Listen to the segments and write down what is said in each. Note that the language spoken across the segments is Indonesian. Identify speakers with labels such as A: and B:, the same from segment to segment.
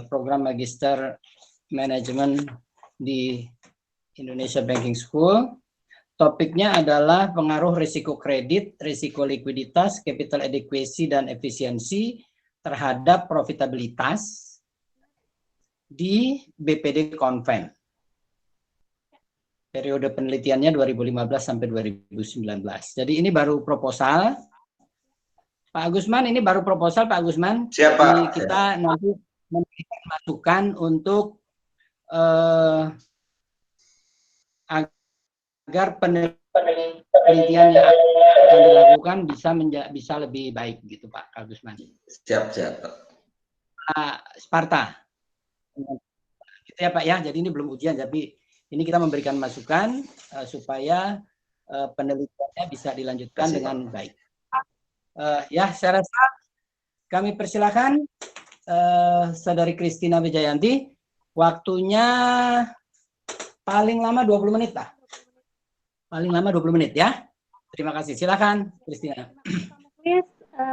A: program Magister Manajemen di Indonesia Banking School. Topiknya adalah pengaruh risiko kredit, risiko likuiditas, capital adequacy, dan efisiensi terhadap profitabilitas di BPD Conven. Periode penelitiannya 2015 sampai 2019. Jadi ini baru proposal. Pak Agusman, ini baru proposal Pak Agusman.
B: Siapa?
A: Jadi kita nanti memberikan masukan untuk agar penelitian yang akan dilakukan bisa lebih baik gitu Pak Agusman.
B: Siap.
A: Sparta. Gitu ya Pak ya. Jadi ini belum ujian, tapi ini kita memberikan masukan supaya penelitiannya bisa dilanjutkan dengan baik. Ya, saya rasa kami persilakan Saudari Christina Wijayanti. Waktunya paling lama 20 menit Pak. Paling lama 20 menit ya. Terima kasih. Silakan Christina.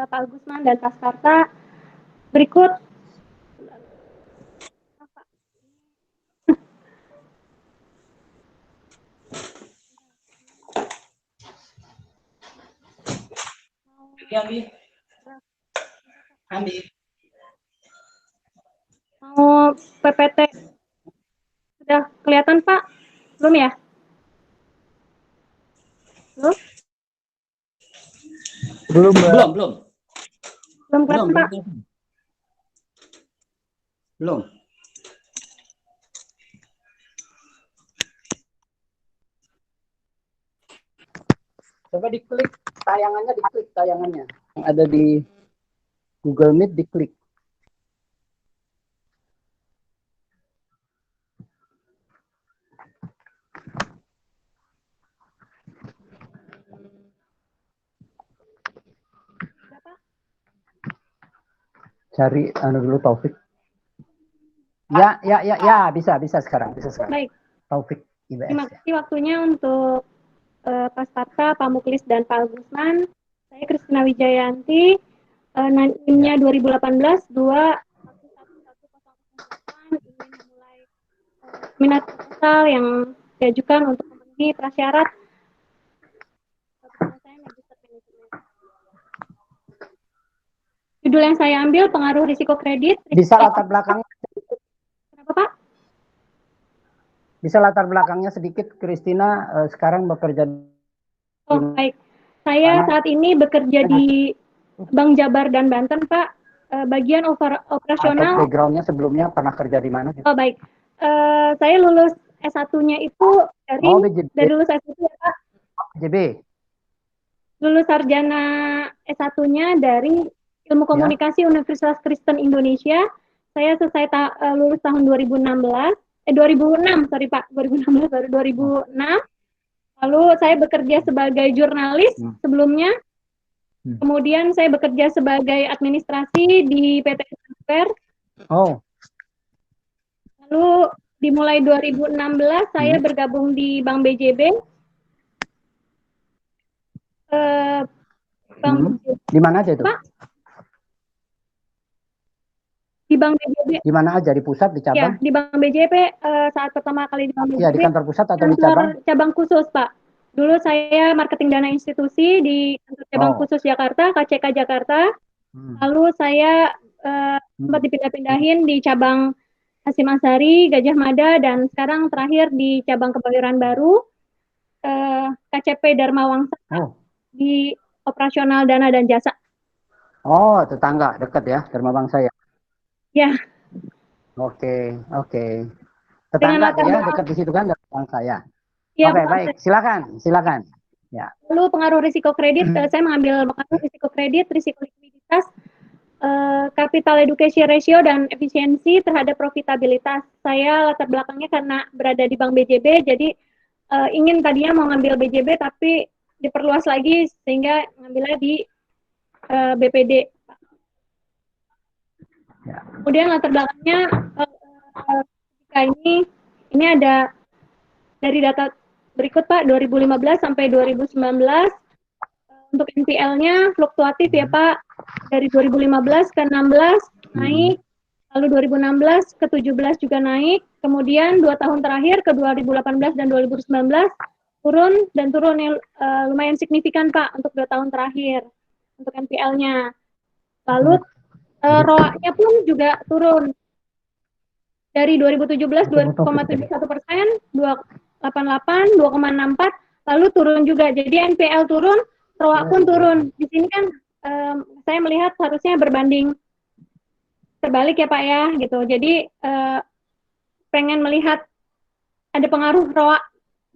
C: Pak Agusman dan Pak Sparta. Berikut
A: Ambil.
C: mau PPT sudah kelihatan Pak? Belum ya? Belum kelihatan Pak?
A: Belum. Coba diklik tayangannya yang ada di Google Meet, diklik. Cari dulu Taufik. Ya, bisa sekarang.
C: Baik.
A: Taufik IBS.
C: Terima kasih waktunya untuk Pak Sparta, Pak Muklis, dan Pak Agusman. Saya Christina Wijayanti, NIM-nya 2018 2111108, ingin memulai minat proposal yang diajukan untuk memenuhi prasyarat. Judul yang saya ambil, pengaruh risiko kredit.
A: Bisa latar belakangnya.
C: Kenapa Pak?
A: Bisa latar belakangnya sedikit, Christina sekarang bekerja.
C: Baik. Saya saat ini bekerja di Bank Jabar dan Banten, Pak. Bagian operasional.
A: Atau background-nya sebelumnya pernah kerja di mana?
C: Oh, baik. Saya lulus S1-nya itu dari lulus S1 ya, Pak.
A: JB.
C: Lulus sarjana S1-nya dari Ilmu Komunikasi Universitas Kristen Indonesia. Saya selesai lulus tahun 2006, sorry Pak, 2016 baru 2006. Lalu saya bekerja sebagai jurnalis sebelumnya. Kemudian saya bekerja sebagai administrasi di PT Transfer.
A: Oh.
C: Lalu dimulai 2016 saya bergabung di Bank BJB.
A: Di mana aja itu?
C: Pak? Di Bank BJB.
A: Di mana aja? Di pusat, di cabang?
C: Ya, di Bank BJB saat pertama kali di Bank BJB.
A: Ya, di kantor pusat atau di cabang?
C: Cabang khusus, Pak. Dulu saya marketing dana institusi di kantor cabang khusus Jakarta, KCK Jakarta. Lalu saya sempat dipindah-pindahin di cabang Hasyim Asari, Gajah Mada, dan sekarang terakhir di cabang Kebayoran Baru, KCP Dharma Wangsa, di operasional dana dan jasa.
A: Oh, tetangga, dekat ya, Dharma Wangsa ya?
C: Ya.
A: Oke. Tetangga ya, dekat di situ kan Dharma Wangsa ya? Ya, oke, baik. Silakan. Ya.
C: Lalu pengaruh risiko kredit, saya mengambil pengaruh risiko kredit, risiko likuiditas, capital education ratio, dan efisiensi terhadap profitabilitas. Saya latar belakangnya karena berada di Bank BJB, jadi ingin tadinya mau ngambil BJB, tapi diperluas lagi sehingga ngambilnya di BPD. Ya. Kemudian latar belakangnya ini ada dari data berikut Pak, 2015 sampai 2019 untuk NPL-nya fluktuatif ya Pak, dari 2015 ke 16 naik, lalu 2016 ke 17 juga naik, kemudian 2 tahun terakhir ke 2018 dan 2019 turun dan turun yang lumayan signifikan Pak untuk 2 tahun terakhir untuk NPL-nya. Lalu ROA-nya pun juga turun dari 2017 2,71%, 2,88, 2,64, lalu turun juga. Jadi NPL turun, ROA pun turun. Di sini kan saya melihat harusnya berbanding terbalik ya Pak ya, gitu. Jadi pengen melihat ada pengaruh ROA,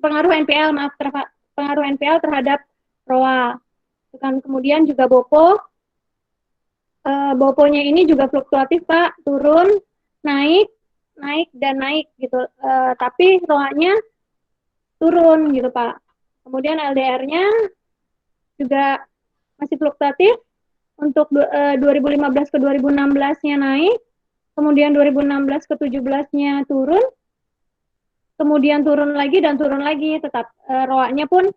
C: pengaruh NPL, maaf, pengaruh NPL terhadap ROA. Kan kemudian juga BOPO, BOPO-nya ini juga fluktuatif Pak, turun, naik, naik dan naik gitu. Tapi ROA-nya turun gitu Pak. Kemudian LDR-nya juga masih fluktuatif. Untuk 2015 ke 2016-nya naik, kemudian 2016 ke 17-nya turun, kemudian turun lagi dan turun lagi, tetap ROA-nya pun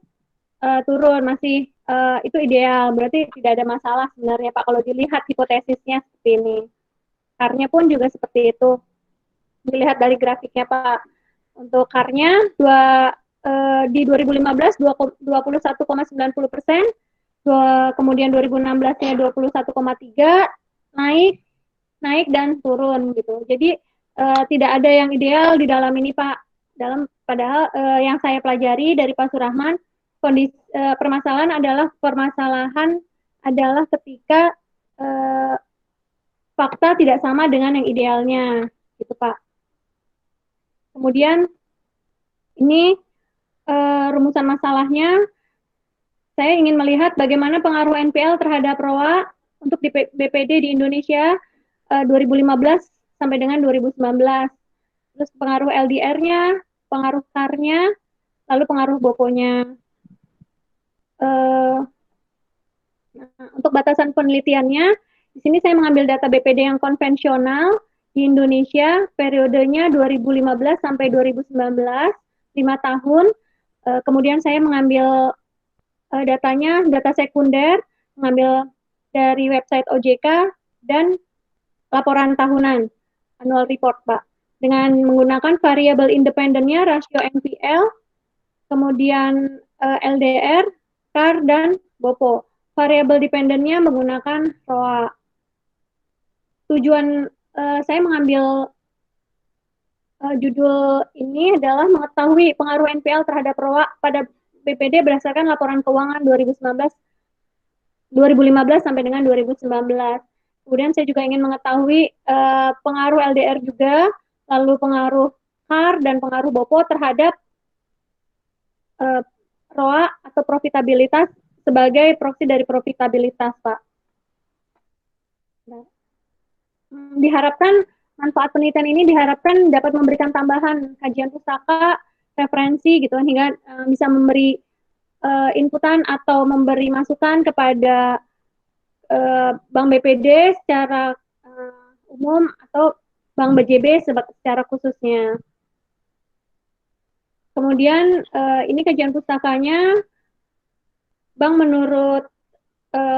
C: turun, masih itu ideal, berarti tidak ada masalah sebenarnya Pak kalau dilihat hipotesisnya seperti ini. CAR-nya pun juga seperti itu, dilihat dari grafiknya Pak. Untuk CAR-nya di 2015 21,90%, kemudian 2016-nya 21,3, naik, naik dan turun gitu. Jadi tidak ada yang ideal di dalam ini Pak. Padahal yang saya pelajari dari Pak Surahman, kondisi permasalahan adalah ketika fakta tidak sama dengan yang idealnya, gitu Pak. Kemudian ini rumusan masalahnya, saya ingin melihat bagaimana pengaruh NPL terhadap ROA untuk di BPD di Indonesia 2015 sampai dengan 2019. Terus pengaruh LDR-nya, pengaruh CAR-nya, lalu pengaruh BOPO-nya. Untuk batasan penelitiannya, di sini saya mengambil data BPD yang konvensional di Indonesia, periodenya 2015 sampai 2019, 5 tahun. Kemudian saya mengambil datanya, data sekunder, mengambil dari website OJK, dan laporan tahunan, annual report, Pak. Dengan menggunakan variabel independennya, rasio NPL, kemudian LDR, CAR, dan BOPO. Variabel dependennya menggunakan ROA. Tujuan saya mengambil judul ini adalah mengetahui pengaruh NPL terhadap ROA pada BPD berdasarkan laporan keuangan 2015 sampai dengan 2019. Kemudian saya juga ingin mengetahui pengaruh LDR juga, lalu pengaruh CAR dan pengaruh BOPO terhadap ROA atau profitabilitas sebagai proksi dari profitabilitas, Pak. Diharapkan manfaat penelitian ini diharapkan dapat memberikan tambahan kajian pustaka, referensi gitu, hingga bisa memberi inputan atau memberi masukan kepada Bank BPD secara umum atau Bank BJB secara khususnya. Kemudian ini kajian pustakanya, Bank menurut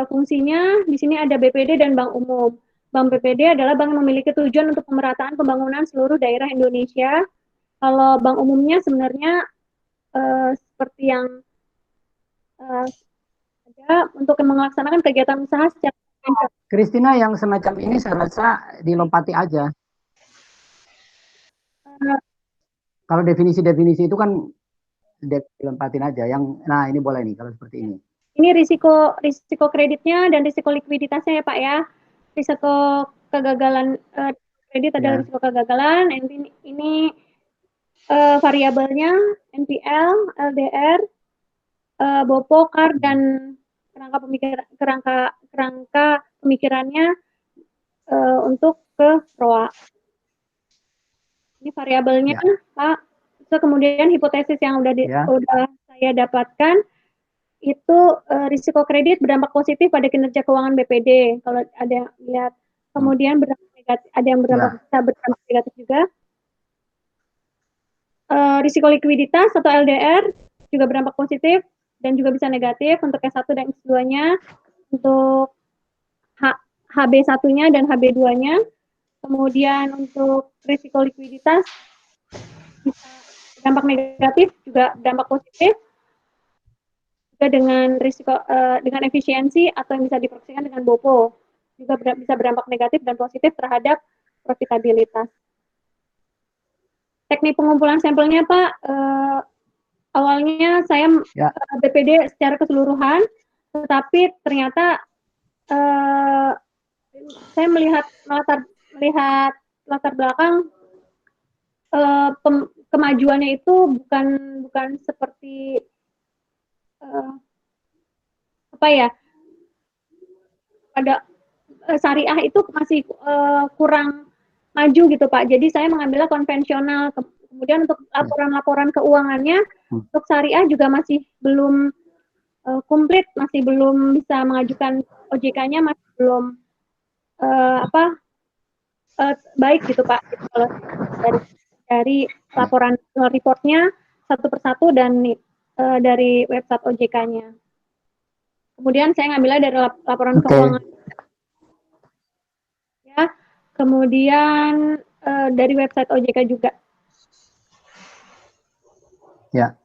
C: fungsinya di sini ada BPD dan Bank Umum. Bank BPD adalah bank yang memiliki tujuan untuk pemerataan pembangunan seluruh daerah Indonesia. Kalau bank umumnya sebenarnya seperti yang ada untuk melaksanakan kegiatan usaha secara
A: Christina, yang semacam ini saya rasa dilompati aja. Kalau definisi-definisi itu kan dilompatin aja. Nah ini boleh nih kalau seperti ini.
C: Ini risiko kreditnya dan risiko likuiditasnya ya Pak ya. Risiko kegagalan kredit adalah risiko kegagalan. Ini variabelnya NPL, LDR, BOPO, CAR, dan kerangka pemikirannya untuk ke ROA. Ini variabelnya Pak. So, kemudian hipotesis yang udah saya dapatkan itu risiko kredit berdampak positif pada kinerja keuangan BPD. Kalau ada lihat, kemudian berdampak negatif, ada yang berdampak negatif juga. Risiko likuiditas atau LDR juga berdampak positif dan juga bisa negatif untuk S1 dan S2-nya, untuk HB1-nya dan HB2-nya. Kemudian untuk risiko likuiditas bisa dampak negatif juga dampak positif, juga dengan risiko dengan efisiensi atau yang bisa diproyeksikan dengan BOPO juga bisa berdampak negatif dan positif terhadap profitabilitas. Teknik pengumpulan sampelnya Pak, awalnya saya BPD secara keseluruhan, tetapi ternyata saya melihat latar belakang kemajuannya itu bukan seperti apa ya, pada syariah itu masih kurang maju gitu Pak. Jadi saya mengambilnya konvensional. Kemudian untuk laporan-laporan keuangannya untuk syariah juga masih belum komplit, masih belum bisa mengajukan OJK-nya, masih belum baik gitu Pak. Kalau dari laporan reportnya satu persatu dan dari website OJK-nya. Kemudian saya ngambilnya dari laporan keuangan. Ya, kemudian dari website OJK juga.
B: Ya.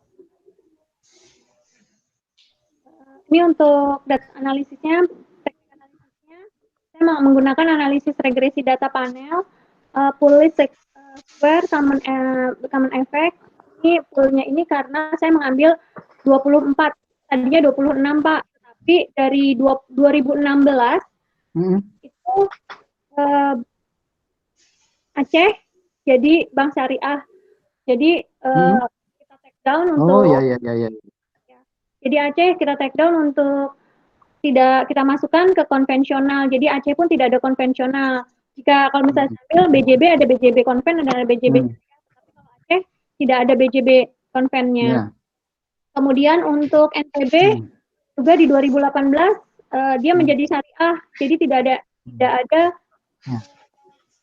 C: Ini untuk data analisisnya, saya menggunakan analisis regresi data panel, pool list square, common effect. Ini poolnya ini karena saya mengambil 24, tadinya 26 Pak, tapi dari 2016 itu Aceh jadi bank syariah. Jadi kita take down untuk Jadi Aceh kita take down untuk tidak kita masukkan ke konvensional. Jadi Aceh pun tidak ada konvensional. Jika kalau misalnya sambil BJB ada BJB konven dan ada BJB syariah, tapi kalau Aceh tidak ada BJB konvennya. Kemudian untuk NTB juga di 2018 dia menjadi syariah. Jadi tidak ada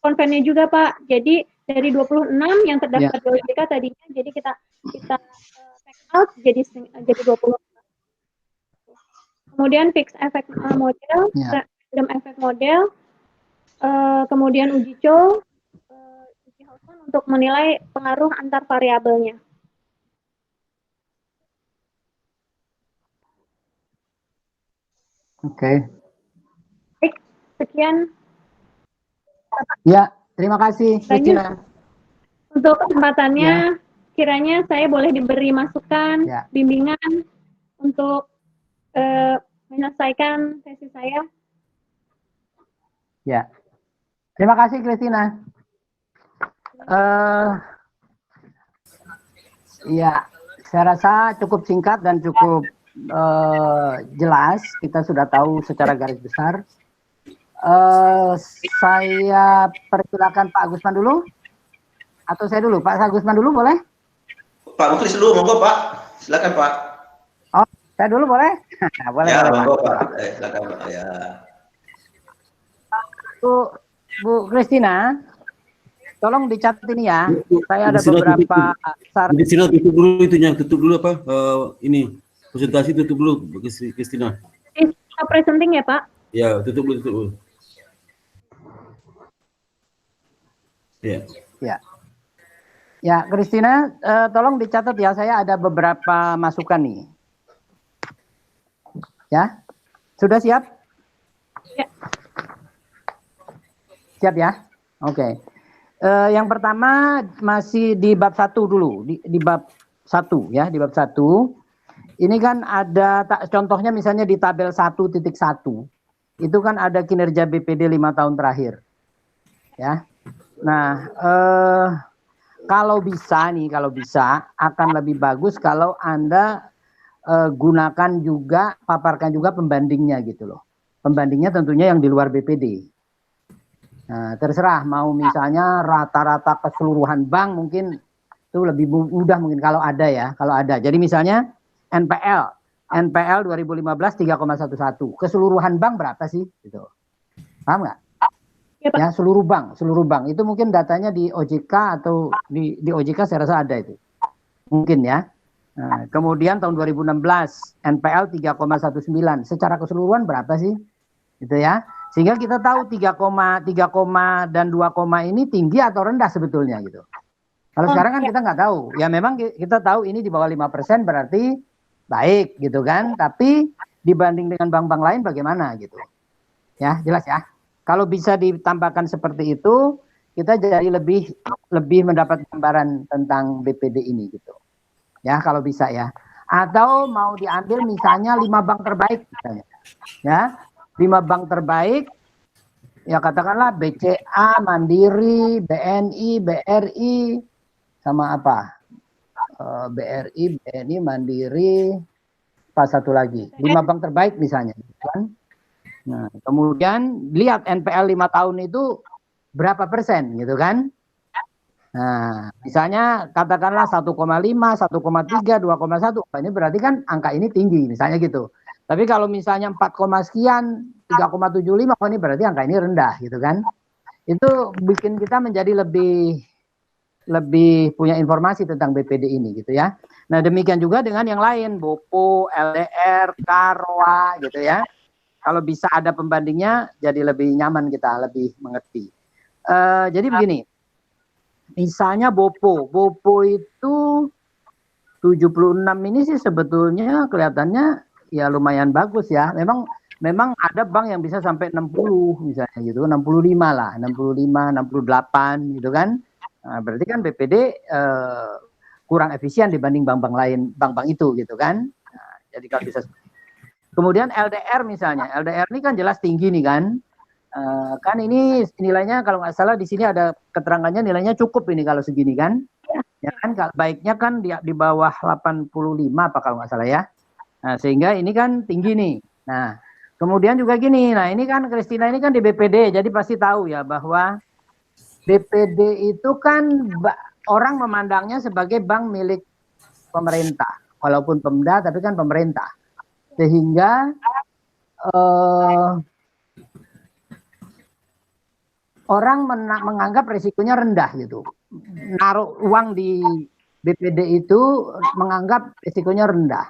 C: konvennya juga Pak. Jadi dari 26 yang terdaftar di OJK tadinya, jadi kita take out jadi 20. Kemudian fixed effect model, random effect model, kemudian uji Chow, uji Hawthorne untuk menilai pengaruh antar variabelnya.
B: Oke.
C: Baik, sekian.
B: Ya, terima kasih, Christina.
C: Untuk kesempatannya, kiranya saya boleh diberi masukan, bimbingan untuk menyelesaikan sesi saya.
B: Ya, terima kasih Christina. Ya, saya rasa cukup singkat dan cukup jelas. Kita sudah tahu secara garis besar. Saya persilakan Pak Agusman dulu, atau saya dulu? Pak Agusman dulu boleh?
D: Pak Muklis dulu, monggo Pak. Silakan Pak.
B: Oh, saya dulu boleh? Boleh,
D: ya,
B: boleh,
D: monggo Pak. Silakan Pak. Ya.
B: Bu Christina, tolong dicatat ini ya. Saya ada beberapa saran.
E: Christina tutup dulu itunya, tutup dulu apa? Ini presentasi tutup dulu, Christina.
C: Presenting ya Pak?
E: Ya, tutup dulu. Ya.
B: Ya. Ya, Christina, tolong dicatat ya. Saya ada beberapa masukan nih. Ya, sudah siap?
C: Ya.
B: Siap ya? Oke. Yang pertama masih di bab 1 dulu, di bab 1 ya, di bab 1. Ini kan ada contohnya misalnya di tabel 1.1. Itu kan ada kinerja BPD 5 tahun terakhir. Ya. Nah, kalau bisa akan lebih bagus kalau Anda gunakan juga, paparkan juga pembandingnya gitu loh. Pembandingnya tentunya yang di luar BPD. Nah, terserah mau misalnya rata-rata keseluruhan bank mungkin itu lebih mudah mungkin kalau ada ya, kalau ada. Jadi misalnya NPL 2015 3,11. Keseluruhan bank berapa sih gitu. Paham nggak? Ya, seluruh bank itu mungkin datanya di OJK atau di OJK saya rasa ada itu. Mungkin ya. Nah, kemudian tahun 2016 NPL 3,19. Secara keseluruhan berapa sih? Gitu ya. Sehingga kita tahu 3, dan 2, ini tinggi atau rendah sebetulnya gitu. Kalau sekarang kan kita nggak tahu. Ya memang kita tahu ini di bawah 5% berarti baik gitu kan. Tapi dibanding dengan bank-bank lain bagaimana gitu. Ya, jelas ya. Kalau bisa ditambahkan seperti itu, kita jadi lebih mendapat gambaran tentang BPD ini gitu. Ya, kalau bisa ya. Atau mau diambil misalnya 5 bank terbaik misalnya. Ya, 5 bank terbaik, ya katakanlah BCA, Mandiri, BNI, BRI, sama apa? BRI, BNI, Mandiri, apa satu lagi? 5 bank terbaik misalnya. Kan? Nah, kemudian lihat NPL 5 tahun itu berapa persen gitu kan? Nah, misalnya katakanlah 1,5, 1,3, 2,1, ini berarti kan angka ini tinggi misalnya gitu. Tapi kalau misalnya 4, sekian, 3,75, ini berarti angka ini rendah gitu kan. Itu bikin kita menjadi lebih punya informasi tentang BPD ini gitu ya. Nah, demikian juga dengan yang lain, BOPO, LDR, KARWA gitu ya. Kalau bisa ada pembandingnya jadi lebih nyaman, kita lebih mengerti. Jadi begini. Misalnya BOPO itu 76 ini sih sebetulnya kelihatannya ya lumayan bagus ya. Memang ada bank yang bisa sampai 60 misalnya gitu, 65 lah, 65, 68 gitu kan. Nah, berarti kan BPD kurang efisien dibanding bank-bank lain, bank-bank itu gitu kan. Nah, jadi kalau bisa. Kemudian LDR misalnya, LDR ini kan jelas tinggi nih kan. Kan ini nilainya kalau nggak salah di sini ada keterangannya nilainya cukup ini kalau segini kan. Ya kan baiknya kan di bawah 85 apa kalau nggak salah ya. Nah, sehingga ini kan tinggi nih. Nah, kemudian juga gini. Nah, ini kan Christina ini kan di BPD, jadi pasti tahu ya bahwa BPD itu kan orang memandangnya sebagai bank milik pemerintah. Walaupun Pemda tapi kan pemerintah. Sehingga orang menganggap risikonya rendah gitu. Naruh uang di BPD itu menganggap risikonya rendah.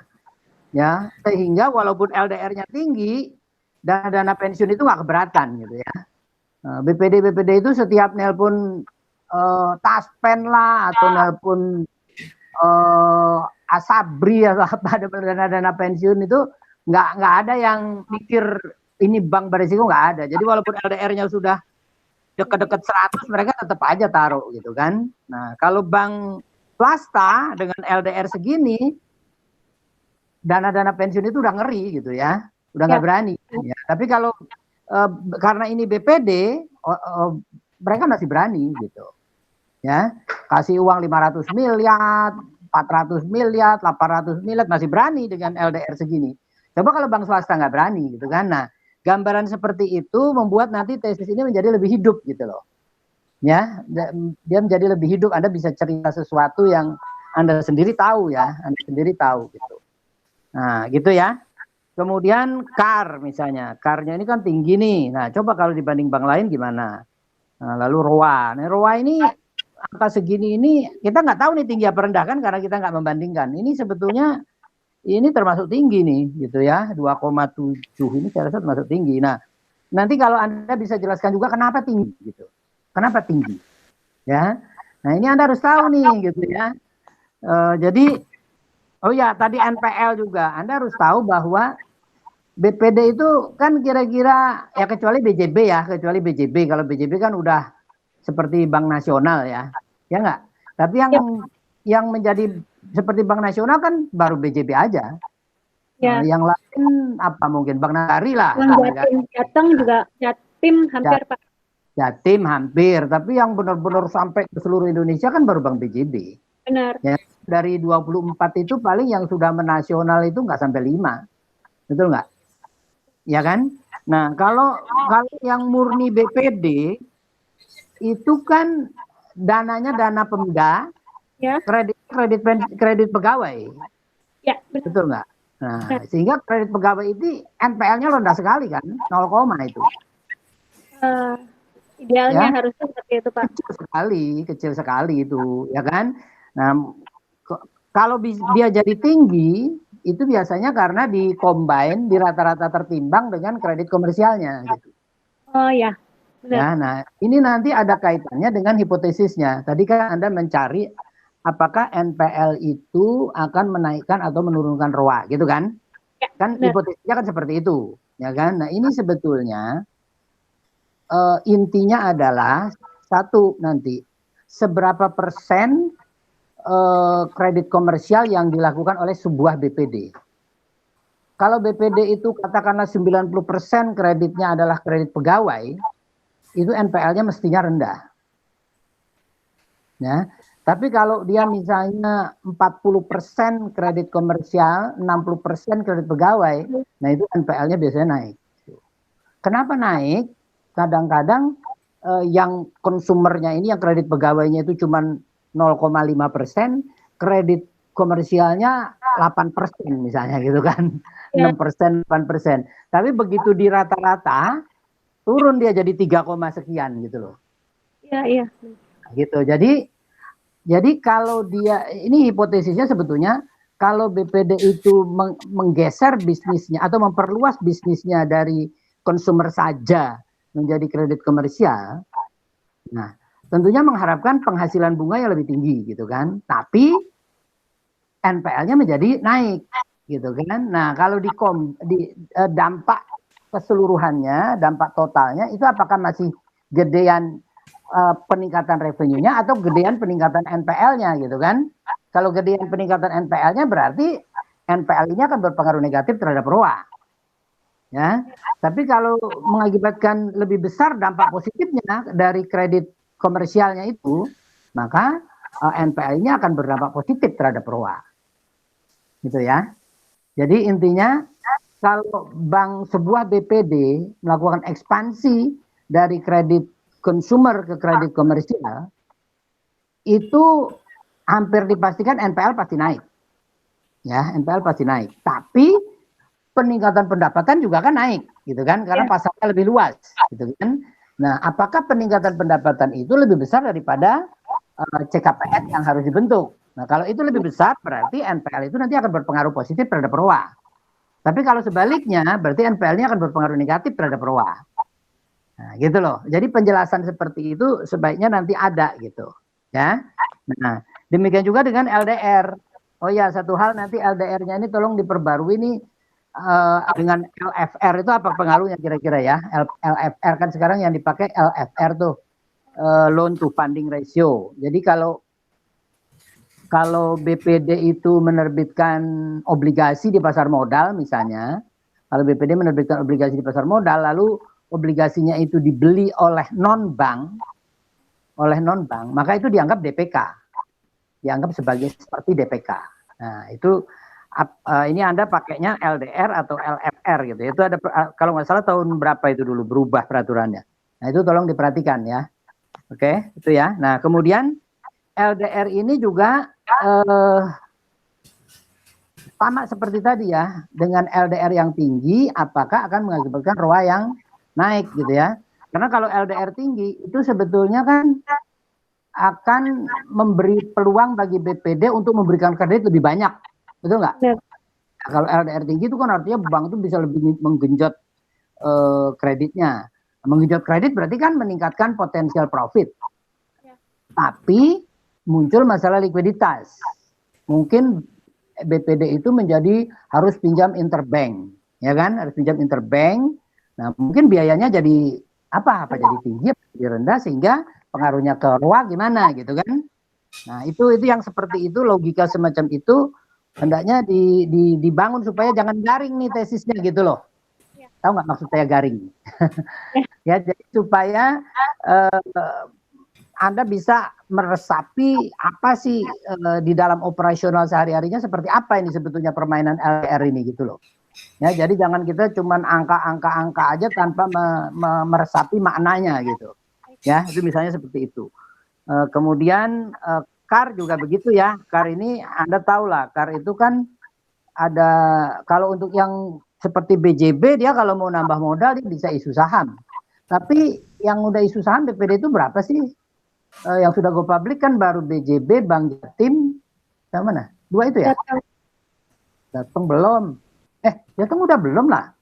B: Ya, sehingga walaupun LDR-nya tinggi, dana pensiun itu nggak keberatan gitu ya. BPD itu setiap nelpon Taspen lah atau nelpon Asabri atau apa dana pensiun itu nggak ada yang mikir ini bank berisiko, nggak ada. Jadi walaupun LDR-nya sudah dekat-dekat 100 mereka tetap aja taruh gitu kan. Nah, kalau bank swasta dengan LDR segini dana pensiun itu udah ngeri gitu ya. Udah nggak berani ya. Tapi kalau karena ini BPD mereka masih berani gitu. Ya, kasih uang 500 miliar, 400 miliar, 800 miliar masih berani dengan LDR segini. Coba kalau bank swasta nggak berani gitu kan. Nah, gambaran seperti itu membuat nanti tesis ini menjadi lebih hidup gitu loh. Ya, dia menjadi lebih hidup. Anda bisa cerita sesuatu yang Anda sendiri tahu ya, Anda sendiri tahu gitu. Nah, gitu ya. Kemudian KAR misalnya, KAR-nya ini kan tinggi nih. Nah, coba kalau dibanding bank lain gimana? Nah, lalu ROA. Nah, ROA ini angka segini ini kita nggak tahu nih tinggi apa rendah kan karena kita nggak membandingkan. Ini sebetulnya ini termasuk tinggi nih gitu ya, 2,7 ini saya rasa termasuk tinggi. Nah, nanti kalau Anda bisa jelaskan juga kenapa tinggi gitu. Kenapa tinggi? Ya. Nah, ini Anda harus tahu nih gitu ya. Jadi oh ya, tadi NPL juga. Anda harus tahu bahwa BPD itu kan kira-kira ya kecuali BJB ya, kecuali BJB. Kalau BJB kan udah seperti bank nasional ya. Ya enggak? Tapi yang menjadi seperti bank nasional kan baru BJB aja. Ya. Yang lain apa mungkin Bank Nagari lah.
C: Jatim juga Jatim hampir Pak.
B: Jatim hampir, tapi yang benar-benar sampai ke seluruh Indonesia kan baru Bank BJB.
C: Benar.
B: Ya, dari 24 itu paling yang sudah menasional itu nggak sampai 5. Betul nggak? Ya kan? Nah, kalau yang murni BPD itu kan dananya dana Pemda, ya. kredit pegawai. Ya, betul nggak? Nah, sehingga kredit pegawai itu NPL-nya rendah sekali kan, 0, itu.
C: Idealnya ya? Harusnya seperti itu Pak.
B: Kecil sekali itu, ya kan? Nah, kalau dia jadi tinggi, itu biasanya karena di combine, di rata-rata tertimbang dengan kredit komersialnya gitu.
C: Oh ya, benar.
B: Ya, nah ini nanti ada kaitannya dengan hipotesisnya. Tadi kan Anda mencari apakah NPL itu akan menaikkan atau menurunkan ROA, gitu kan?
C: Ya,
B: Kan
C: benar.
B: hipotesisnya kan seperti itu, ya kan? Nah ini sebetulnya intinya adalah satu nanti seberapa persen kredit komersial yang dilakukan oleh sebuah BPD. Kalau BPD itu katakanlah 90% kreditnya adalah kredit pegawai, itu NPL-nya mestinya rendah. Ya. Tapi kalau dia misalnya 40% kredit komersial, 60% kredit pegawai, nah itu NPL-nya biasanya naik. Kenapa naik? Kadang-kadang yang konsumernya ini, yang kredit pegawainya itu cuma 0,5%, kredit komersialnya 8% misalnya gitu kan.
C: Ya.
B: 6%, 8%. Tapi begitu di rata-rata, turun dia jadi 3, sekian gitu loh.
C: Iya, iya.
B: Gitu. Jadi kalau dia, ini hipotesisnya sebetulnya, kalau BPD itu menggeser bisnisnya atau memperluas bisnisnya dari konsumer saja menjadi kredit komersial, nah tentunya mengharapkan penghasilan bunga yang lebih tinggi gitu kan, tapi NPL-nya menjadi naik gitu kan. Nah kalau di dampak keseluruhannya, dampak totalnya itu apakah masih gedean peningkatan revenue-nya atau gedean peningkatan NPL-nya gitu kan. Kalau gedean peningkatan NPL-nya berarti NPL ini akan berpengaruh negatif terhadap ROA. Ya. Tapi kalau mengakibatkan lebih besar dampak positifnya dari kredit komersialnya itu, maka NPL ini akan berdampak positif terhadap ROA. Gitu ya. Jadi intinya kalau sebuah BPD melakukan ekspansi dari kredit consumer ke kredit komersial, itu hampir dipastikan NPL pasti naik. Ya, NPL pasti naik. Tapi peningkatan pendapatan juga kan naik, gitu kan? Karena pasarnya lebih luas, gitu kan? Nah, apakah peningkatan pendapatan itu lebih besar daripada CKPS yang harus dibentuk? Nah, kalau itu lebih besar, berarti NPL itu nanti akan berpengaruh positif terhadap ROA. Tapi kalau sebaliknya, berarti NPL-nya akan berpengaruh negatif terhadap ROA. Nah, gitu loh. Jadi penjelasan seperti itu sebaiknya nanti ada gitu, ya. Nah, demikian juga dengan LDR. Oh ya, satu hal nanti LDR-nya ini tolong diperbarui nih dengan LFR itu apa pengaruhnya kira-kira ya? LFR kan sekarang yang dipakai LFR tuh loan to funding ratio. Jadi kalau BPD itu menerbitkan obligasi di pasar modal misalnya, kalau BPD menerbitkan obligasi di pasar modal, lalu obligasinya itu dibeli oleh non-bank, maka itu dianggap DPK, dianggap seperti DPK. Nah itu ini Anda pakainya LDR atau LFR gitu. Itu ada kalau nggak salah tahun berapa itu dulu berubah peraturannya. Nah itu tolong diperhatikan ya. Oke, itu ya. Nah kemudian LDR ini juga sama seperti tadi ya, dengan LDR yang tinggi, apakah akan mengakibatkan ROA yang naik gitu ya? Karena kalau LDR tinggi itu sebetulnya kan akan memberi peluang bagi BPD untuk memberikan kredit lebih banyak, betul nggak? Nah, kalau LDR tinggi itu kan artinya bank itu bisa lebih menggenjot kreditnya. Menggenjot kredit berarti kan meningkatkan potensial profit. Tapi muncul masalah likuiditas. Mungkin BPD itu menjadi harus pinjam interbank, ya kan? Harus pinjam interbank. Nah, mungkin biayanya jadi jadi tinggi, jadi rendah sehingga pengaruhnya ke ROA gimana gitu kan? Nah, itu yang seperti itu, logika semacam itu hendaknya dibangun supaya jangan garing nih tesisnya gitu loh. Tahu nggak maksud saya garing? Ya, jadi supaya Anda bisa meresapi apa sih di dalam operasional sehari-harinya seperti apa ini sebetulnya permainan LDR ini gitu loh. Ya, jadi jangan kita cuman angka aja tanpa meresapi maknanya gitu. Ya, itu misalnya seperti itu. Kemudian CAR juga begitu ya. CAR ini Anda tahu lah, CAR itu kan ada kalau untuk yang seperti BJB dia kalau mau nambah modal dia bisa isu saham. Tapi yang udah isu saham BPD itu berapa sih? Yang sudah go public kan baru BJB, Bank Jatim, yang mana? 2 itu ya? Jateng belum. Jateng udah belum lah.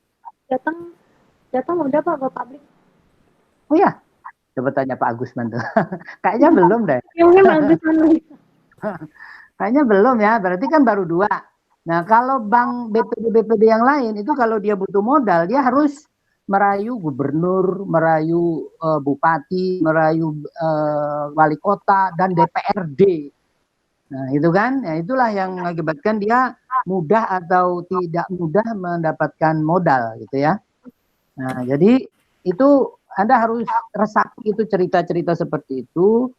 C: Jateng udah Pak go public.
B: Oh ya, coba tanya Pak Agusman tuh. Kayaknya belum deh.
C: Ya mungkin Pak Agusman lagi.
B: Kayaknya belum ya, berarti kan baru 2. Nah, kalau bank BPD yang lain itu kalau dia butuh modal, dia harus merayu gubernur, merayu bupati, merayu wali kota dan DPRD. Nah, itu kan, ya itulah yang mengakibatkan dia mudah atau tidak mudah mendapatkan modal gitu ya. Nah, jadi itu Anda harus resapi itu cerita-cerita seperti itu.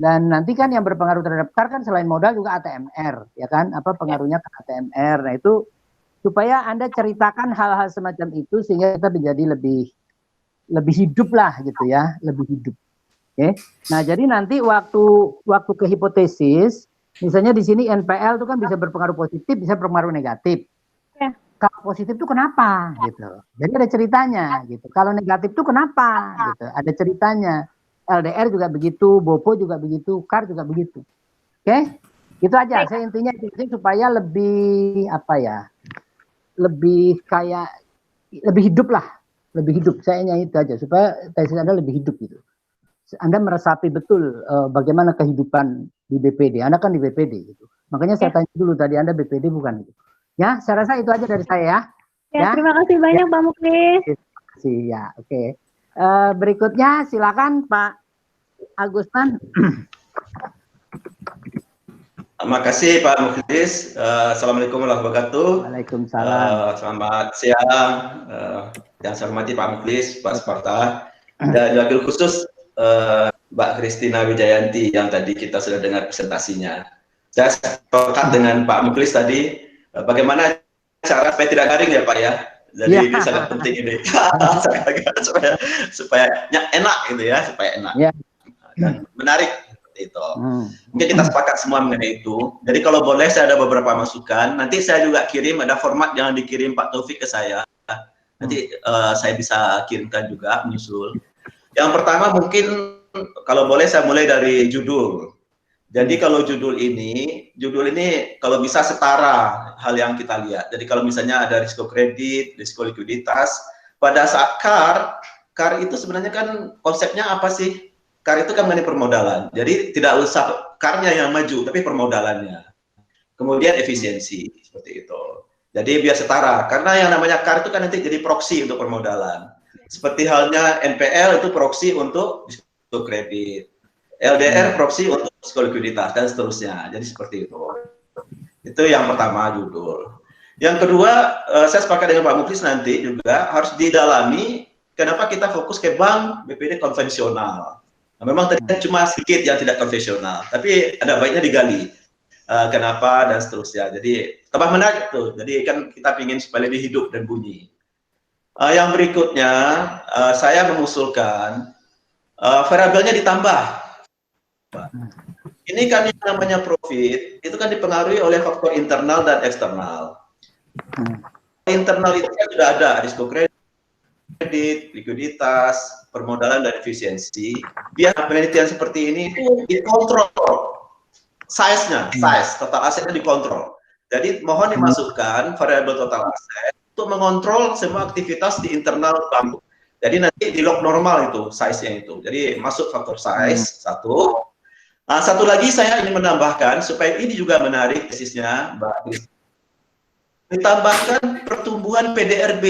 B: Dan nanti kan yang berpengaruh terhadap KAR kan selain modal juga ATMR, ya kan? Apa pengaruhnya ke ATMR? Nah, itu supaya Anda ceritakan hal-hal semacam itu sehingga kita menjadi lebih hidup lah gitu ya, lebih hidup. Oke. Nah, jadi nanti waktu ke hipotesis, misalnya di sini NPL itu kan bisa berpengaruh positif, bisa berpengaruh negatif.
C: Ya.
B: Kalau positif itu kenapa gitu. Jadi ada ceritanya gitu. Kalau negatif itu kenapa gitu. Ada ceritanya. LDR juga begitu, BOPO juga begitu, KAR juga begitu. Oke? Itu aja. Saya intinya itu supaya lebih apa ya? Lebih kayak lebih hidup lah. Lebih hidup. Saya nyanyi itu aja supaya tesis Anda lebih hidup gitu. Anda meresapi betul bagaimana kehidupan di BPD. Anda kan di BPD gitu. Makanya saya tanya dulu tadi Anda BPD bukan gitu. Ya, saya rasa itu aja dari saya ya.
C: Ya, terima kasih banyak Pak Muklis.
B: Terima kasih ya. Oke. Berikutnya silakan Pak Agusman.
D: Terima kasih Pak Muklis. Assalamualaikum warahmatullahi wabarakatuh.
B: Waalaikumsalam.
D: Selamat siang. Yang saya hormati Pak Muklis, Pak Sparta, dan wabil khusus Mbak Christina Wijayanti yang tadi kita sudah dengar presentasinya. Saya sepakat dengan Pak Muklis tadi, bagaimana cara supaya tidak garing ya Pak ya. Jadi ini sangat penting ini. supaya enak gitu ya, supaya enak. Dan menarik seperti itu. Mungkin kita sepakat semua mengenai itu. Jadi kalau boleh saya ada beberapa masukan. Nanti saya juga kirim, ada format yang dikirim Pak Taufik ke saya. Nanti saya bisa kirimkan juga, menyusul. Yang pertama mungkin kalau boleh saya mulai dari judul. Jadi kalau judul ini kalau bisa setara hal yang kita lihat. Jadi kalau misalnya ada risiko kredit, risiko likuiditas, pada saat KAR itu sebenarnya kan konsepnya apa sih? KAR itu kan mengenai permodalan. Jadi tidak usah KAR-nya yang maju, tapi permodalannya. Kemudian efisiensi, seperti itu. Jadi biar setara, karena yang namanya KAR itu kan nanti jadi proksi untuk permodalan. Seperti halnya NPL itu proksi untuk risiko kredit. LDR proksi untuk likuiditas dan seterusnya. Jadi seperti itu. Itu yang pertama judul. Yang kedua, saya sepakat dengan Pak Muklis nanti juga harus didalami kenapa kita fokus ke bank BPD konvensional. Nah, memang tadi cuma sedikit yang tidak konvensional, tapi ada baiknya digali. Kenapa dan seterusnya. Jadi tambah menarik tuh. Jadi kan kita ingin supaya lebih hidup dan bunyi. Yang berikutnya, saya mengusulkan variabelnya ditambah. Ini kan yang namanya profit, itu kan dipengaruhi oleh faktor internal dan eksternal. Internal itu kan sudah ada, risiko kredit, likuiditas, permodalan, dan efisiensi. Biar penelitian seperti ini itu dikontrol. Size-nya, total asetnya dikontrol. Jadi mohon dimasukkan variabel total aset untuk mengontrol semua aktivitas di internal bank. Jadi nanti di log normal itu, size-nya itu. Jadi masuk faktor size, satu. Satu lagi saya ingin menambahkan supaya ini juga menarik tesisnya Mbak Chris. Ditambahkan pertumbuhan PDRB.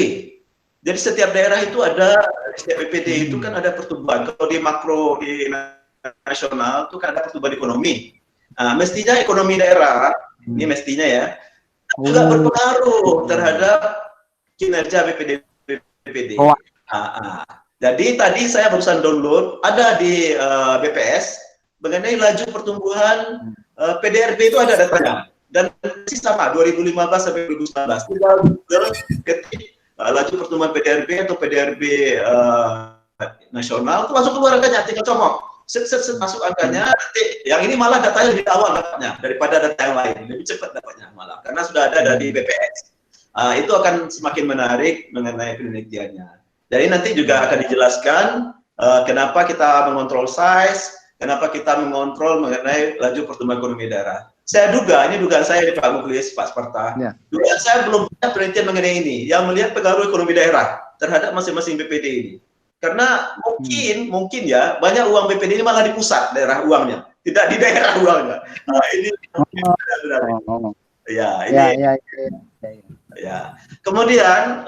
D: Jadi setiap daerah itu ada, setiap BPD itu kan ada pertumbuhan. Kalau di makro, di nasional itu kan ada pertumbuhan ekonomi. Mestinya ekonomi daerah, ini mestinya ya, juga berpengaruh terhadap kinerja BPD. Jadi tadi saya barusan download, ada di BPS, mengenai laju pertumbuhan PDRB itu ada datanya dan sama 2015 sampai 2019 tinggal ketik laju pertumbuhan PDRB atau PDRB nasional itu langsung keluar angkanya, tinggal comot masuk angkanya. Nanti yang ini malah datanya lebih awal dapatnya daripada data yang lain, lebih cepat dapatnya malah karena sudah ada dari BPS. Itu akan semakin menarik mengenai penelitiannya. Jadi nanti juga akan dijelaskan kenapa kita mengontrol size, kenapa kita mengontrol mengenai laju pertumbuhan ekonomi daerah. Saya duga, ini dugaan saya di Pak Muklis, Pak Sparta. Dugaan saya belum ada penelitian mengenai ini, yang melihat pengaruh ekonomi daerah terhadap masing-masing BPD ini. Karena mungkin ya banyak uang BPD ini malah di pusat daerah uangnya, tidak di daerah uangnya. Nah, ini ya ini ya. Kemudian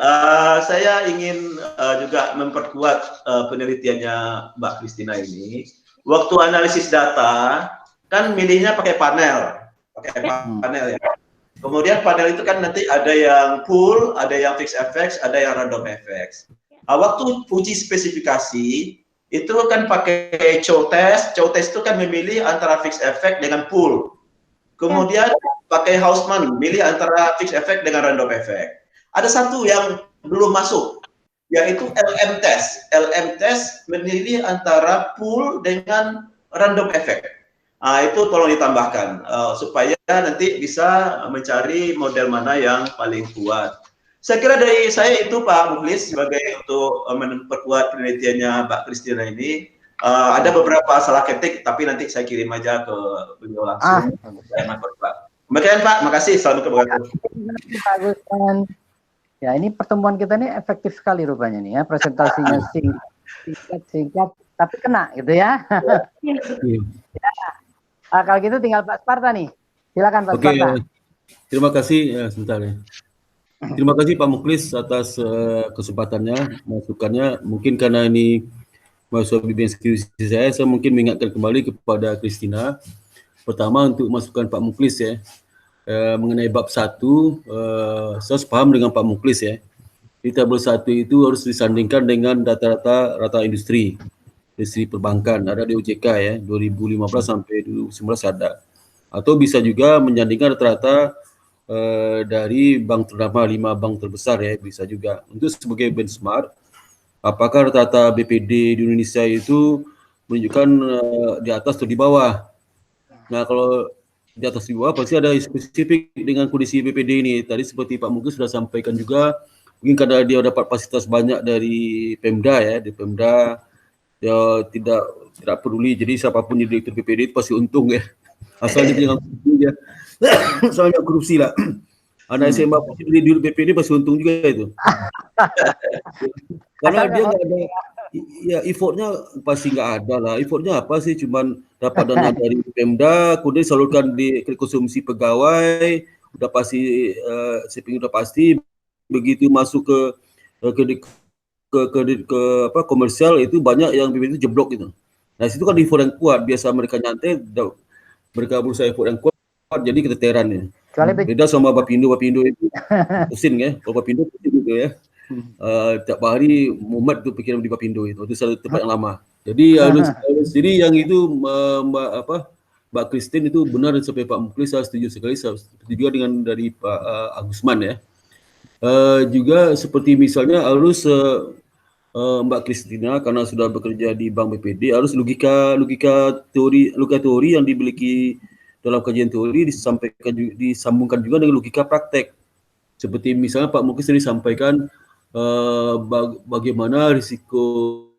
D: saya ingin juga memperkuat penelitiannya Mbak Christina ini. Waktu analisis data kan milihnya pakai panel ya. Kemudian panel itu kan nanti ada yang pool, ada yang fixed effects, ada yang random effects. Waktu uji spesifikasi itu kan pakai chow test. Chow test itu kan memilih antara fixed effect dengan pool. Kemudian pakai Hausman, milih antara fixed effect dengan random effect. Ada satu yang belum masuk, yaitu LM test. LM test memilih antara pool dengan random effect. Nah, itu tolong ditambahkan supaya nanti bisa mencari model mana yang paling kuat. Saya kira dari saya itu Pak Mukhlis sebagai untuk memperkuat penelitiannya Mbak Christina ini. Ada beberapa salah ketik, tapi nanti saya kirim aja ke beliau langsung. Saya memperkuat. Demikian Pak, makasih. Selamat keberkatan.
B: Bagus kan. Ya, ini pertemuan kita ini efektif sekali rupanya nih ya, presentasinya singkat, tapi kena gitu ya. Ya. Kalau gitu tinggal Pak Sparta nih. Silakan Pak Sparta.
E: Terima kasih sebentar ya. Terima kasih Pak Mukhlis atas kesempatannya, masukannya. Mungkin karena ini mahasiswa bimbingan skripsi saya mungkin mengingatkan kembali kepada Christina. Pertama untuk masukan Pak Mukhlis ya. Mengenai bab 1, saya sepaham dengan Pak Mukhlis ya. Di tabel 1 itu harus disandingkan dengan rata industri perbankan, ada di OJK ya, 2015 sampai 2019 ada. Atau bisa juga menyandingkan rata-rata dari bank ternama, 5 bank terbesar ya, bisa juga. Untuk sebagai benchmark, apakah rata-rata BPD di Indonesia itu menunjukkan di atas atau di bawah. Nah, kalau di atas di bawah pasti ada spesifik dengan kondisi BPD ini. Tadi seperti Pak Mukhlis sudah sampaikan juga, mungkin karena dia dapat fasilitas banyak dari Pemda ya, di Pemda ya tidak peduli, jadi siapapun di direktur BPD itu pasti untung ya, asal dia jangan korupsi ya. Soalnya korupsi lah, anak SMA pun di BPD pasti untung juga itu. Karena dia nggak ada, ya effortnya pasti nggak ada lah. Effortnya apa sih, cuman dapat dana dari Pemda, kemudian disalurkan di konsumsi pegawai, udah pasti shipping udah pasti, begitu masuk ke komersial itu banyak yang BPD itu jeblok gitu. Nah, situ kan effort yang kuat, biasa mereka nyantai, mereka berusaha effort yang kuat, jadi keteteran ya. Beda sama Bapindo itu pusing ya, kalau Bapindo pusing gitu ya. Tiap hari mumet tuh pikiran di Bapindo itu satu tempat yang lama. Jadi jadi yang itu Mbak Christine itu benar sampai Pak Mukhlis, saya setuju sekali, saya setuju juga dengan dari Pak Agusman ya. Juga seperti misalnya harus Mbak Christina karena sudah bekerja di Bank BPD, harus logika teori yang dimiliki dalam kajian teori disambungkan juga dengan logika praktek. Seperti misalnya Pak Mukhlis tadi sampaikan bagaimana risiko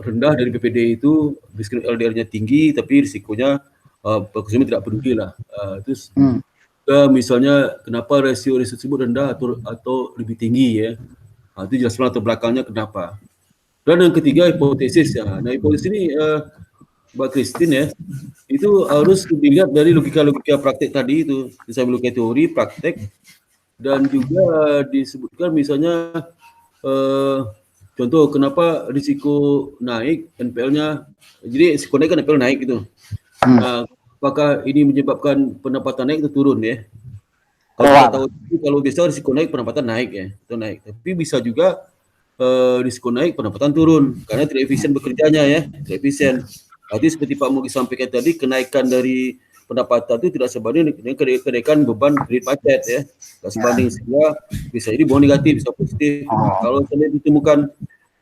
E: rendah dari BPD itu, risiko LDR-nya tinggi tapi risikonya konsumen tidak peduli lah. Terus misalnya kenapa rasio tersebut rendah atau lebih tinggi ya. Itu jelas latar belakangnya kenapa. Dan yang ketiga hipotesis ya. Nah, hipotesis ini Mbak Christine ya, itu harus dilihat dari logika praktek tadi itu. Bisa logika teori, praktek, dan juga disebutkan misalnya contoh kenapa risiko naik NPL-nya, jadi risiko naik kan NPL naik gitu. Nah, apakah ini menyebabkan pendapatan naik atau turun ya? Kalau biasa risiko naik pendapatan naik ya, itu naik. Tapi bisa juga risiko naik pendapatan turun karena tidak efisien bekerjanya ya, tidak efisien. Artinya seperti Pak Mukhlis sampaikan tadi, kenaikan dari pendapatan itu tidak sebanding dengan kenaikan beban kredit macet ya, tidak sebanding, sehingga bisa jadi bonus negatif, bisa positif. Kalau saya ditemukan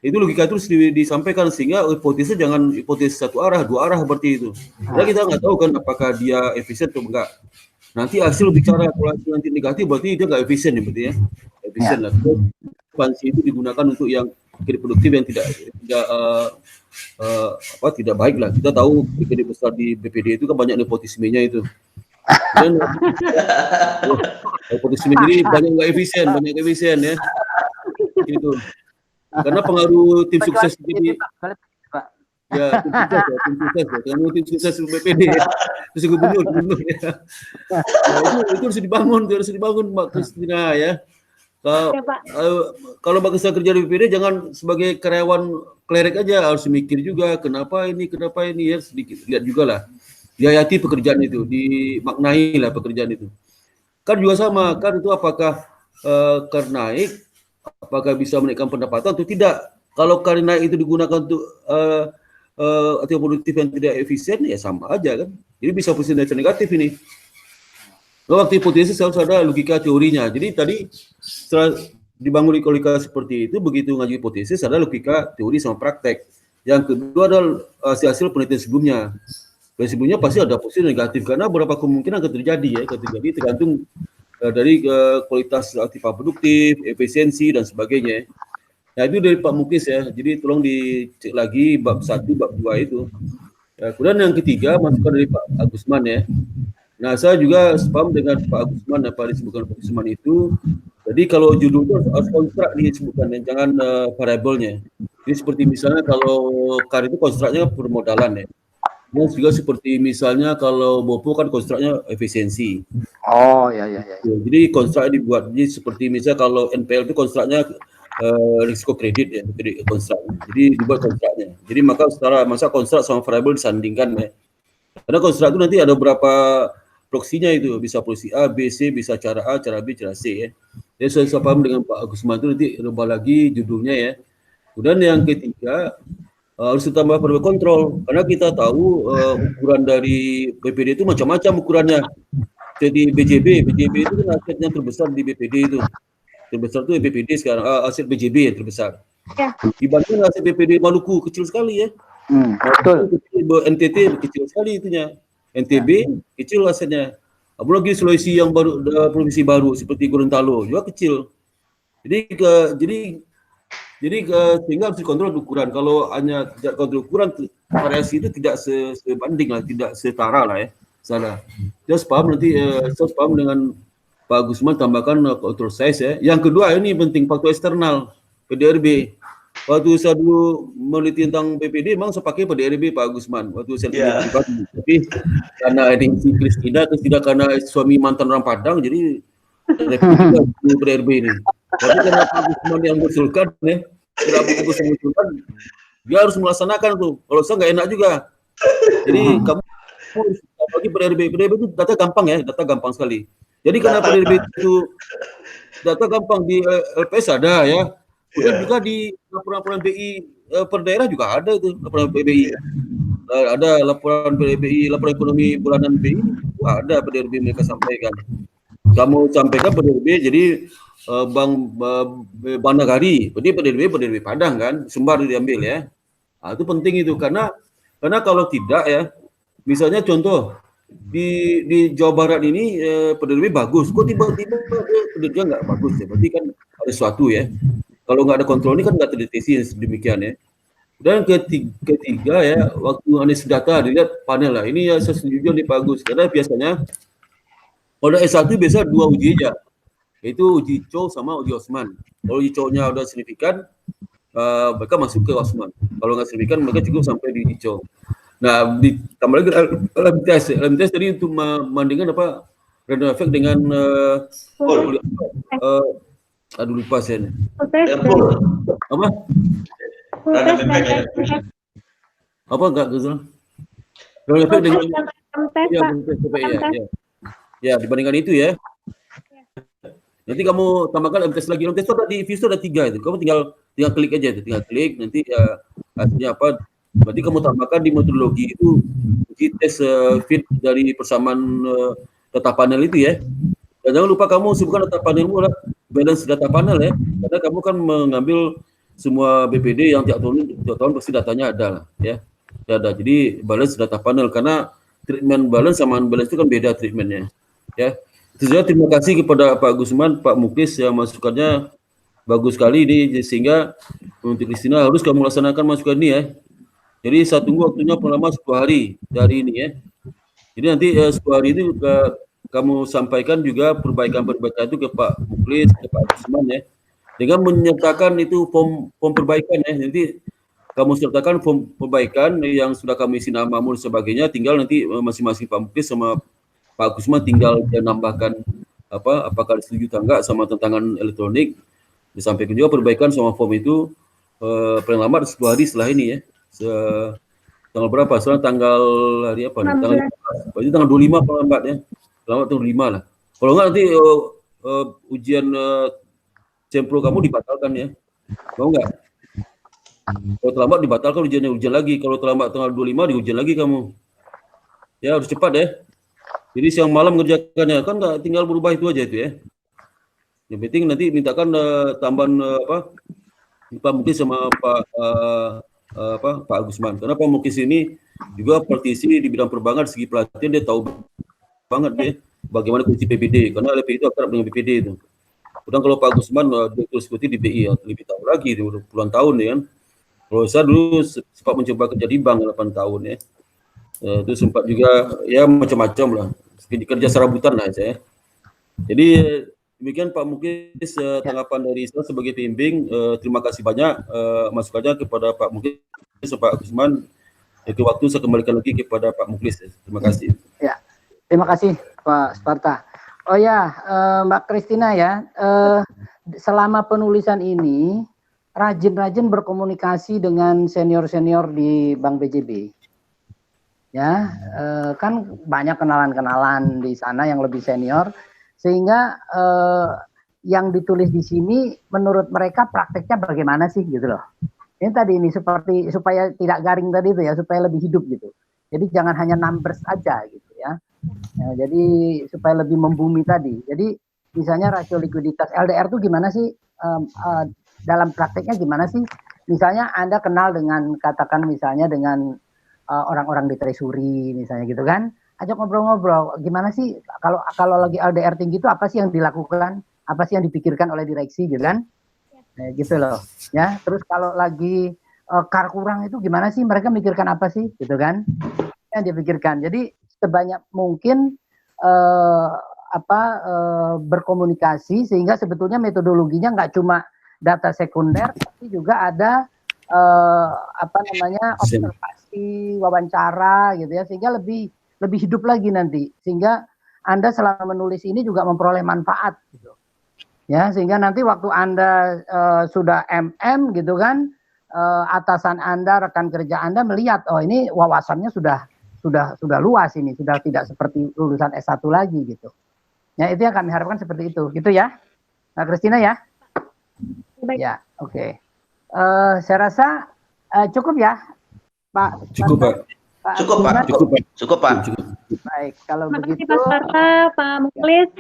E: itu logika itu disampaikan, sehingga hipotesisnya jangan hipotesis satu arah, dua arah seperti itu. Karena kita nggak tahu kan apakah dia efisien atau enggak. Nanti hasil bicara kalau nanti negatif berarti dia nggak efisien ya, berarti ya efisien lah. Ekspansi itu digunakan untuk yang kredit produktif yang tidak baik lah. Kita tahu kredit besar di BPD itu kan banyak nepotismenya itu. Dan nepotisme jadi banyak nggak efisien ya. Gitu. Karena pengaruh tim sukses jadi
B: Pak.
E: ya tim sukses ya. Karena tim sukses BPD ya. Terus gubernur ya. Nah, itu harus dibangun Mbak Kristina ya. Kalau Mbak Kristina kerja di BPD jangan sebagai karyawan klerek aja, harus mikir juga kenapa ini ya, sedikit lihat juga lah. Dihayati pekerjaan itu, dimaknai lah pekerjaan itu. Kan juga sama, kan itu apakah karena naik, apakah bisa menaikkan pendapatan atau tidak. Kalau karena naik itu digunakan untuk atau produktif yang tidak efisien, ya sama aja kan. Jadi bisa positif dan negatif ini. Waktu hipotesis harus ada logika teorinya. Jadi tadi setelah dibangun logika seperti itu, begitu ngaji hipotesis ada logika teori sama praktek. Yang kedua adalah hasil penelitian sebelumnya. Dan sebelumnya pasti ada positif dan negatif karena beberapa kemungkinan akan terjadi ya, tergantung dari kualitas aktif produktif, efisiensi dan sebagainya. Nah itu dari Pak Muklis ya, jadi tolong dicek lagi bab 1, bab 2 itu. Ya, kemudian yang ketiga masukan dari Pak Agusman ya. Nah saya juga sepaham dengan Pak Agusman, apa disebutkan Pak Agusman itu. Jadi kalau judul itu harus kontrak disebutkan, jangan variabelnya. Jadi seperti misalnya kalau KAR itu kontraknya permodalan ya. Dan juga seperti misalnya kalau BOPO kan kontraknya efisiensi.
B: Oh ya.
E: Jadi kontrak dibuat, jadi seperti misalnya kalau NPL itu kontraknya risiko kredit ya, kredit kontrak. Jadi dibuat kontraknya. Jadi masa kontrak sama variabel disandingkan ya. Karena kontrak itu nanti ada berapa proksinya itu, bisa proksi A, B, C, bisa cara A, cara B, cara C ya. Jadi saya paham dengan Pak Agusman itu nanti rubah lagi judulnya ya. Kemudian yang ketiga harus ditambah variabel kontrol karena kita tahu ukuran dari BPD itu macam-macam ukurannya. Jadi BJB itu kan aset yang terbesar di BPD itu. Terbesar itu BPD sekarang, aset BJB yang terbesar. Ya. Dibanding aset BPD Maluku kecil sekali ya. Betul. NTT kecil sekali itunya. NTB kecil asetnya. Apalagi Sulawesi yang baru, provinsi baru seperti Gorontalo juga kecil. Jadi sehingga harus dikontrol ukuran. Kalau hanya tidak kontrol ukuran, variasi itu tidak sebanding lah, tidak setara lah ya. Salah. Saya paham nanti, saya paham dengan Pak Agusman tambahkan control size ya. Yang kedua ini penting faktor eksternal PDRB. Waktu saya dulu meneliti tentang PPD, memang saya pakai PDRB Pak Agusman. Waktu saya pribadi. Tapi karena ini si Kristina, terus tidak karena suami mantan orang Padang, jadi PDRB ini. Tapi karena Pak Agusman yang mengusulkan ya, dia harus melaksanakan tuh. Kalau saya nggak enak juga. Jadi kamu harus bagi PDRB itu data gampang ya, data gampang sekali. Jadi karena PDRB itu data gampang di LPS ada ya, kemudian juga di laporan BI per daerah juga ada itu laporan BI. Ada laporan BI, laporan ekonomi bulanan BI, ada PDRB mereka sampaikan. Kamu sampaikan PDRB jadi Bank Nagari, berarti PDRB Padang kan, Sumbar diambil ya. Nah, itu penting itu karena kalau tidak ya, misalnya contoh di Jawa Barat ini PDRB bagus, kok tiba-tiba PDRB nggak bagus ya, berarti kan ada sesuatu ya. Kalau nggak ada kontrol ini kan nggak terdeteksi demikian ya. Dan ketiga ya, waktu analis data dilihat panel lah, ini ya saya setuju nih bagus, karena biasanya kalau S1 biasa 2 uji aja, yaitu uji COW sama uji Osman. Kalau uji COW-nya udah signifikan, mereka masuk ke Osman. Kalau nggak signifikan, mereka cukup sampai di COW. Nah, ditambah lagi alam tes tadi untuk membandingkan apa random effect dengan aduh lupa saya. Apa? Apa enggak Guzul? Random effect dengan ya dibandingkan itu ya. Nanti kamu tambahkan tes lagi. Tes itu di Visto ada 3 itu. Kamu tinggal klik aja itu, tinggal klik nanti hasilnya apa. Berarti kamu tambahkan di metodologi itu uji tes fit dari persamaan data panel itu ya. Dan jangan lupa kamu sebutkan data panelmu adalah balance data panel ya. Karena kamu kan mengambil semua BPD yang tiap tahun pasti datanya ada lah ya. Ada. Jadi balance data panel karena treatment balance sama unbalance itu kan beda treatmentnya ya. Itu saja, terima kasih kepada Pak Agusman, Pak Muklis yang masukannya bagus sekali ini sehingga untuk Kristina harus kamu laksanakan masukan ini ya. Jadi saya tunggu waktunya paling lama 10 hari dari ini ya. Jadi nanti 10 hari itu kamu sampaikan juga perbaikan itu ke Pak Muklis, ke Pak Agusman ya. dengan menyertakan itu form perbaikan ya. Nanti kamu sertakan form perbaikan yang sudah kami isi namamu dan sebagainya, tinggal nanti masing-masing Pak Muklis sama Pak Kusuma tinggal dia nambahkan apakah setuju atau enggak sama tentangan elektronik. Disampaikan juga perbaikan sama form itu paling lambat 10 hari setelah ini ya. Tanggal berapa? Soalnya tanggal hari apa? Tanggal 15. Berarti tanggal 25 paling lambat ya. Lambat tanggal 5 lah. Kalau enggak nanti ujian Sempro kamu dibatalkan ya. Mau enggak? Kalau terlambat dibatalkan ujian lagi. Kalau terlambat tanggal 25 diujian lagi kamu. Ya harus cepat ya. Jadi siang malam ngerjakannya kan nggak tinggal berubah itu aja itu ya. Yang penting nanti mintakan tambahan Pak Muklis sama Pak Agusman. Karena Pak Muklis ini juga praktisi di bidang perbankan, segi pelatihan dia tahu banget ya bagaimana kondisi PBD. Karena LP itu akrab dengan PBD itu. Kemudian kalau Pak Agusman direktur seperti di BI ya, lebih tahu lagi itu puluhan tahun ya kan. Kalau saya dulu sempat mencoba kerja di bank 8 tahun ya. Itu sempat juga ya macam-macam lah. Kerja serabutan lah saya. Jadi demikian Pak Muklis tanggapan dari saya sebagai pembimbing. Terima kasih banyak masukannya kepada Pak Muklis dan Pak Agusman. Itu waktu saya kembalikan lagi kepada Pak Muklis. Terima kasih.
B: Ya, terima kasih Pak Sparta. Oh ya, Mbak Kristina ya, selama penulisan ini rajin-rajin berkomunikasi dengan senior-senior di Bank BJB. Ya, kan banyak kenalan-kenalan di sana yang lebih senior, sehingga yang ditulis di sini menurut mereka prakteknya bagaimana sih gitu loh. Ini tadi ini seperti supaya tidak garing tadi itu ya, supaya lebih hidup gitu. Jadi jangan hanya numbers aja gitu ya. Jadi supaya lebih membumi tadi. Jadi misalnya rasio likuiditas LDR itu gimana sih dalam prakteknya gimana sih? Misalnya Anda kenal dengan katakan misalnya dengan orang-orang di treasury misalnya gitu kan, ajak ngobrol-ngobrol gimana sih kalau lagi LDR tinggi itu apa sih yang dilakukan, apa sih yang dipikirkan oleh direksi gitu kan, gitu loh ya. Terus kalau lagi CAR kurang itu gimana sih, mereka mikirkan apa sih gitu kan, yang dipikirkan. Jadi sebanyak mungkin berkomunikasi sehingga sebetulnya metodologinya nggak cuma data sekunder tapi juga ada observasi, wawancara gitu ya, sehingga lebih hidup lagi nanti, sehingga Anda selama menulis ini juga memperoleh manfaat gitu ya, sehingga nanti waktu Anda sudah MM gitu kan, atasan Anda, rekan kerja Anda melihat oh ini wawasannya sudah luas, ini sudah tidak seperti lulusan S1 lagi gitu ya. Itu yang kami harapkan seperti itu gitu ya, Mbak Kristina ya.
C: Baik.
B: Ya, oke. Saya rasa cukup ya, Pak.
E: Cukup, Pak.
D: Cukup, Pak.
B: Baik, kalau
C: Terima
B: begitu.
C: kasih Pak Sparta, Pak Muklis.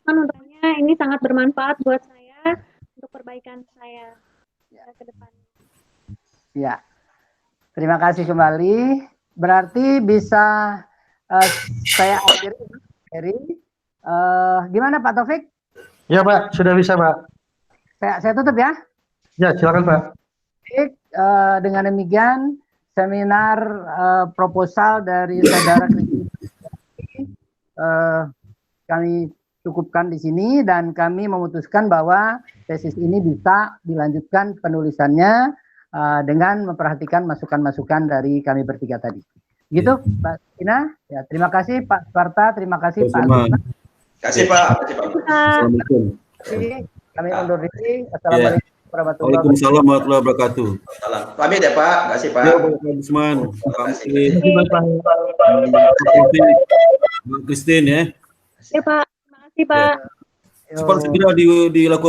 C: Teman-temannya ini sangat bermanfaat buat saya untuk perbaikan saya ke depan.
B: Ya, terima kasih kembali. Berarti bisa saya akhiri. Gimana Pak Taufik?
F: Ya Pak, sudah bisa Pak.
B: Saya tutup ya.
F: Ya, silakan Pak.
B: Baik, dengan demikian seminar proposal dari saudara kami cukupkan di sini dan kami memutuskan bahwa tesis ini bisa dilanjutkan penulisannya dengan memperhatikan masukan-masukan dari kami bertiga tadi. Gitu, Mbak Tina. Ya, terima kasih Pak Sparta, terima kasih Pak Agusman.
D: Terima kasih Pak.
E: Assalamualaikum.
B: Kami undur diri. Assalamualaikum warahmatullahi wabarakatuh.
E: Waalaikumsalam warahmatullahi wabarakatuh.
D: Pamit ya Pak. Terima kasih Pak.
E: Ya, Pak Agusman, Pak Muklis, Mbak Christine ya.
C: Ya Pak, terima kasih Pak.
E: Cepat segera dilakukan